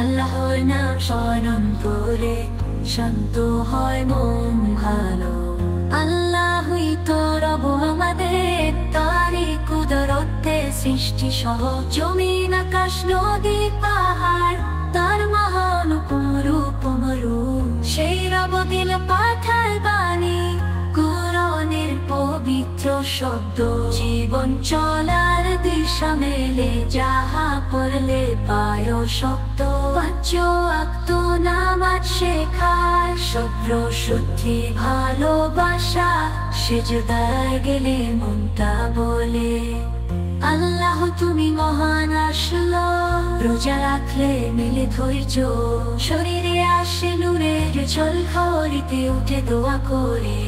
আল্লাহর নাম স্মরণ করে শান্ত হয় মন ভালো। আল্লাহই তো রব আমাদের, তারই কুদরতে সৃষ্টি সহ জমিন আকাশ নদী পাহাড়, তার মহান উপমরু সেই রব দিল পাঠায় বাণী, কুরআনের পবিত্র শব্দ জীবন চলার দিশা মেলে, যাহা পড়লে পায় শক্ত পাঁচ ওয়াক্ত নামাজ শেখায়, সব্র শুদ্ধি ভালোবাসা, সিজদায় গেলে মনটা বলে আল্লাহ তুমি মহান। আসলো রোজা রাখলে মিলে ধৈর্য, শরীরে আসে নূরের ঝলঝলিতে উঠে দোয়া করে,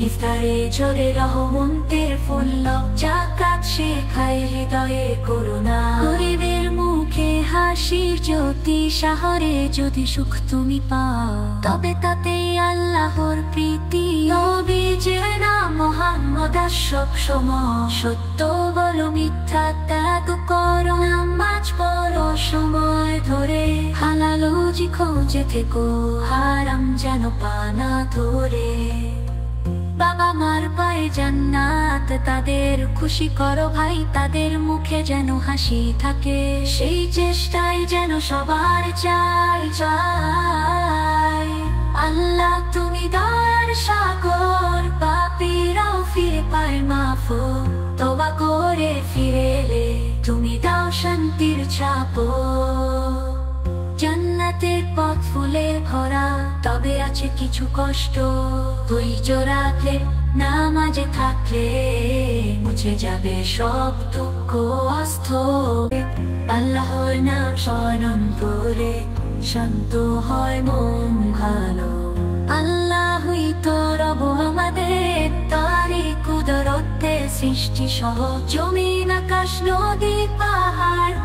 ইফতারে ঝরে রহমতের ফুল, জাকাত শেখায় হৃদয়ে করুণা, গরিবের মুখে হাসির জ্যোতি, শহরে যদি সুখ তুমি পাও তবে তাতেই আল্লাহর প্রীতি। নবীজির নাম মুহাম্মদ, সব সময় সত্য বলো মিথ্যা ত্যাগ করো, নামাজ পড়ো সময় ধরে, হালাল রুজি খোঁজে থেকো, হারাম যেন পানা ধরে। বাবা মার পায়ে জান্নাত, তাদের খুশি করো ভাই, তাদের মুখে যেন হাসি থাকে, সেই চেষ্টাই যেন সবার চাই চাই। আল্লাহ তুমি দয়ার সাগর, পাপীরাও ফিরে পায় মাফ, তওবা করে ফিরে এলে তুমি দাও শান্তির ছাপ। জান্নাতের পথ ফুলে ভরা, তবে আছে কিছু কষ্ট, ধৈর্য রাখলে নামাজে থাকলে মুছে যাবে সব দুঃখ অস্থ। আল্লাহর নাম স্মরণ করে শান্ত হয় মন ভালো। আল্লাহই তো রব আমাদের, তারই কুদরতে সৃষ্টি সহ জমিন আকাশ নদী পাহাড়,